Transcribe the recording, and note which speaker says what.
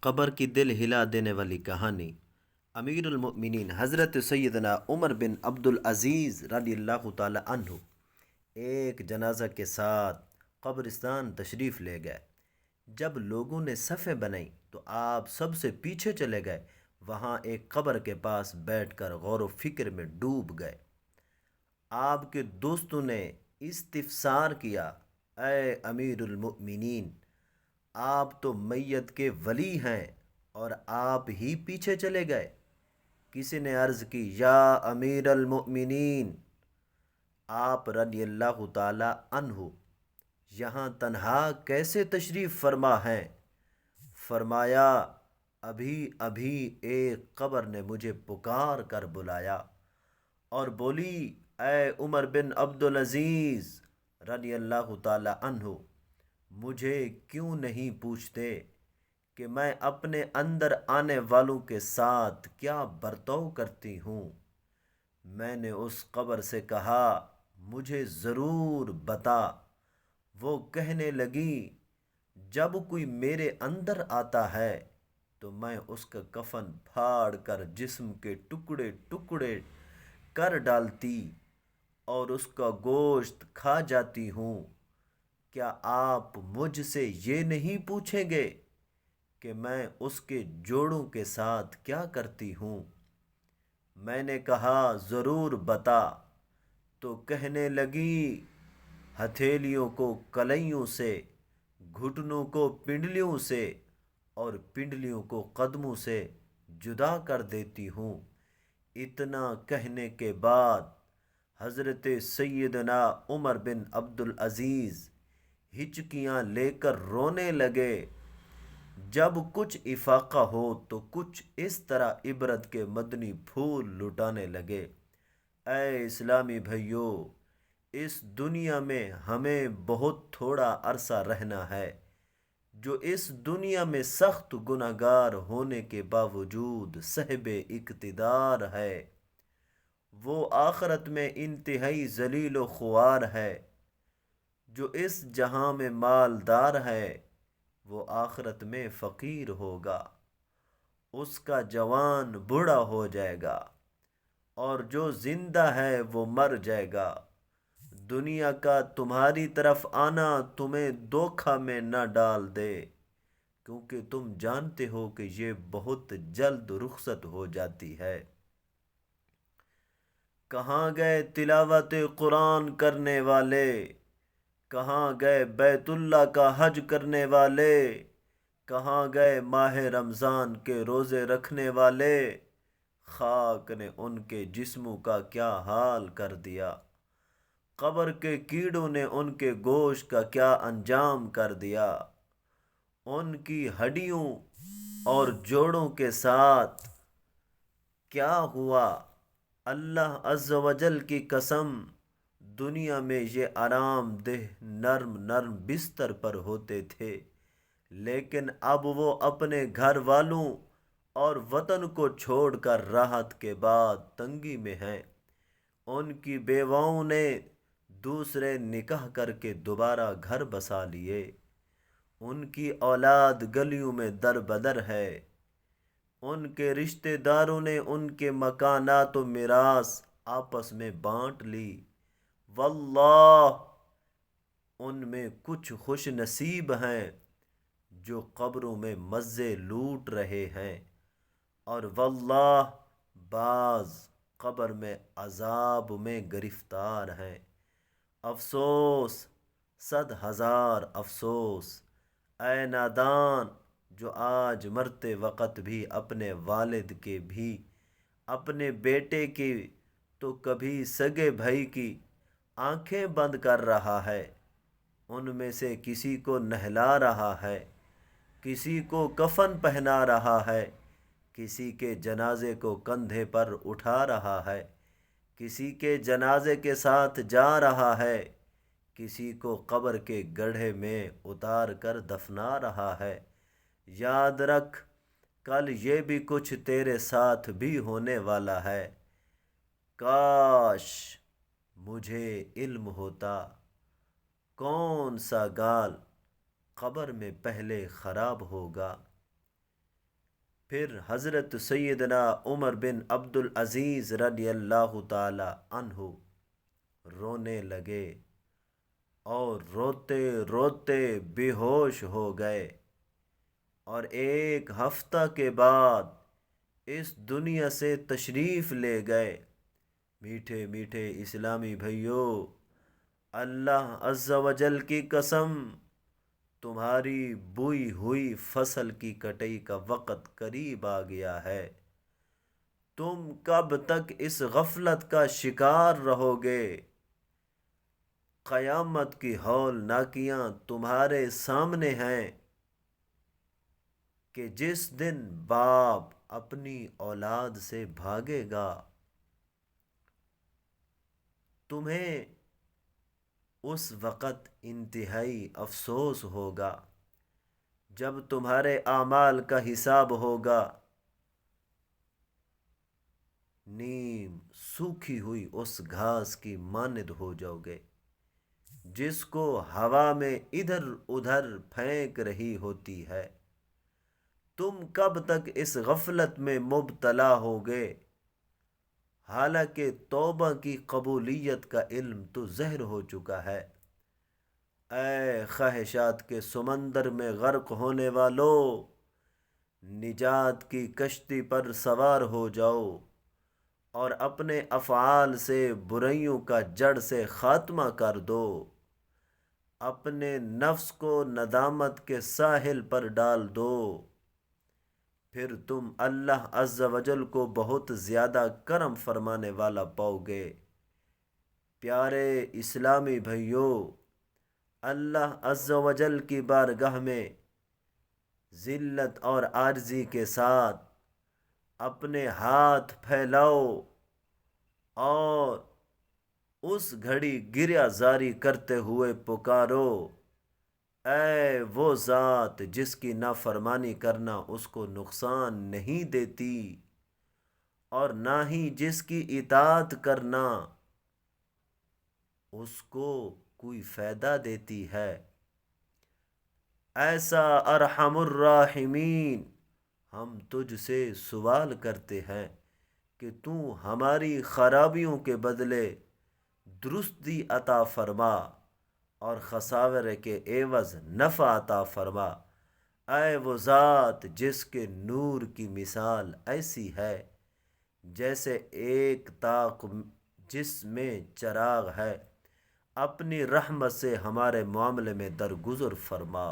Speaker 1: قبر کی دل ہلا دینے والی کہانی۔ امیر المؤمنین حضرت سیدنا عمر بن عبدالعزیز رضی اللہ تعالی عنہ ایک جنازہ کے ساتھ قبرستان تشریف لے گئے۔ جب لوگوں نے صفیں بنائیں تو آپ سب سے پیچھے چلے گئے، وہاں ایک قبر کے پاس بیٹھ کر غور و فکر میں ڈوب گئے۔ آپ کے دوستوں نے استفسار کیا، اے امیر المؤمنین، آپ تو میت کے ولی ہیں اور آپ ہی پیچھے چلے گئے۔ کسی نے عرض کی، یا امیر المؤمنین، آپ رضی اللہ تعالی عنہ یہاں تنہا کیسے تشریف فرما ہیں؟ فرمایا، ابھی ابھی ایک قبر نے مجھے پکار کر بلایا اور بولی، اے عمر بن عبدالعزیز رضی اللہ تعالی عنہ، مجھے کیوں نہیں پوچھتے کہ میں اپنے اندر آنے والوں کے ساتھ کیا برتاؤ کرتی ہوں؟ میں نے اس قبر سے کہا، مجھے ضرور بتا۔ وہ کہنے لگی، جب کوئی میرے اندر آتا ہے تو میں اس کا کفن پھاڑ کر جسم کے ٹکڑے ٹکڑے کر ڈالتی اور اس کا گوشت کھا جاتی ہوں۔ کیا آپ مجھ سے یہ نہیں پوچھیں گے کہ میں اس کے جوڑوں کے ساتھ کیا کرتی ہوں؟ میں نے کہا، ضرور بتا۔ تو کہنے لگی، ہتھیلیوں کو کلائیوں سے، گھٹنوں کو پنڈلیوں سے اور پنڈلیوں کو قدموں سے جدا کر دیتی ہوں۔ اتنا کہنے کے بعد حضرت سیدنا عمر بن عبدالعزیز ہچکیاں لے کر رونے لگے۔ جب کچھ افاقہ ہو تو کچھ اس طرح عبرت کے مدنی پھول لٹانے لگے۔ اے اسلامی بھائیو، اس دنیا میں ہمیں بہت تھوڑا عرصہ رہنا ہے۔ جو اس دنیا میں سخت گناہگار ہونے کے باوجود صاحب اقتدار ہے، وہ آخرت میں انتہائی ذلیل و خوار ہے۔ جو اس جہاں میں مالدار ہے، وہ آخرت میں فقیر ہوگا۔ اس کا جوان بوڑھا ہو جائے گا اور جو زندہ ہے وہ مر جائے گا۔ دنیا کا تمہاری طرف آنا تمہیں دھوکہ میں نہ ڈال دے، کیونکہ تم جانتے ہو کہ یہ بہت جلد رخصت ہو جاتی ہے۔ کہاں گئے تلاوت قرآن کرنے والے؟ کہاں گئے بیت اللہ کا حج کرنے والے؟ کہاں گئے ماہ رمضان کے روزے رکھنے والے؟ خاک نے ان کے جسموں کا کیا حال کر دیا، قبر کے کیڑوں نے ان کے گوشت کا کیا انجام کر دیا۔ ان کی ہڈیوں اور جوڑوں کے ساتھ کیا ہوا؟ اللہ عز و جل کی قسم، دنیا میں یہ آرام دہ نرم نرم بستر پر ہوتے تھے، لیکن اب وہ اپنے گھر والوں اور وطن کو چھوڑ کر راحت کے بعد تنگی میں ہیں۔ ان کی بیواؤں نے دوسرے نکاح کر کے دوبارہ گھر بسا لیے۔ ان کی اولاد گلیوں میں در بدر ہے۔ ان کے رشتہ داروں نے ان کے مکانات و میراث آپس میں بانٹ لی۔ واللہ ان میں کچھ خوش نصیب ہیں جو قبروں میں مزے لوٹ رہے ہیں، اور واللہ بعض قبر میں عذاب میں گرفتار ہیں۔ افسوس، 100,000 افسوس، اے نادان جو آج مرتے وقت بھی اپنے والد کے بھی، اپنے بیٹے کی تو کبھی سگے بھائی کی آنکھیں بند کر رہا ہے۔ ان میں سے کسی کو نہلا رہا ہے، کسی کو کفن پہنا رہا ہے، کسی کے جنازے کو کندھے پر اٹھا رہا ہے، کسی کے جنازے کے ساتھ جا رہا ہے، کسی کو قبر کے گڑھے میں اتار کر دفنا رہا ہے۔ یاد رکھ، کل یہ بھی کچھ تیرے ساتھ بھی ہونے والا ہے۔ کاش مجھے علم ہوتا کون سا گال قبر میں پہلے خراب ہوگا۔ پھر حضرت سیدنا عمر بن عبدالعزیز رضی اللہ تعالی عنہ رونے لگے اور روتے روتے بے ہوش ہو گئے، اور ایک ہفتہ کے بعد اس دنیا سے تشریف لے گئے۔ میٹھے میٹھے اسلامی بھائیوں، اللہ عز و جل کی قسم، تمہاری بوئی ہوئی فصل کی کٹائی کا وقت قریب آ گیا ہے۔ تم کب تک اس غفلت کا شکار رہو گے؟ قیامت کی ہولناکیاں تمہارے سامنے ہیں کہ جس دن باپ اپنی اولاد سے بھاگے گا، تمہیں اس وقت انتہائی افسوس ہوگا جب تمہارے اعمال کا حساب ہوگا۔ نیم سوکھی ہوئی اس گھاس کی مانند ہو جاؤ گے جس کو ہوا میں ادھر ادھر پھینک رہی ہوتی ہے۔ تم کب تک اس غفلت میں مبتلا ہوگے؟ حالانکہ توبہ کی قبولیت کا علم تو ظاہر ہو چکا ہے۔ اے خواہشات کے سمندر میں غرق ہونے والو، نجات کی کشتی پر سوار ہو جاؤ اور اپنے افعال سے برائیوں کا جڑ سے خاتمہ کر دو۔ اپنے نفس کو ندامت کے ساحل پر ڈال دو، پھر تم اللہ عز و جل کو بہت زیادہ کرم فرمانے والا پاؤ گے۔ پیارے اسلامی بھائیوں، اللہ عز و جل کی بارگاہ میں ذلت اور عاجزی کے ساتھ اپنے ہاتھ پھیلاؤ اور اس گھڑی گریہ زاری کرتے ہوئے پکارو، اے وہ ذات جس کی نافرمانی کرنا اس کو نقصان نہیں دیتی اور نہ ہی جس کی اطاعت کرنا اس کو کوئی فائدہ دیتی ہے۔ ایسا ارحم الراحمین، ہم تجھ سے سوال کرتے ہیں کہ تو ہماری خرابیوں کے بدلے درستی عطا فرما اور خسارے کے عوض نفع عطا فرما۔ اے وہ ذات جس کے نور کی مثال ایسی ہے جیسے ایک طاق جس میں چراغ ہے، اپنی رحمت سے ہمارے معاملے میں درگزر فرما۔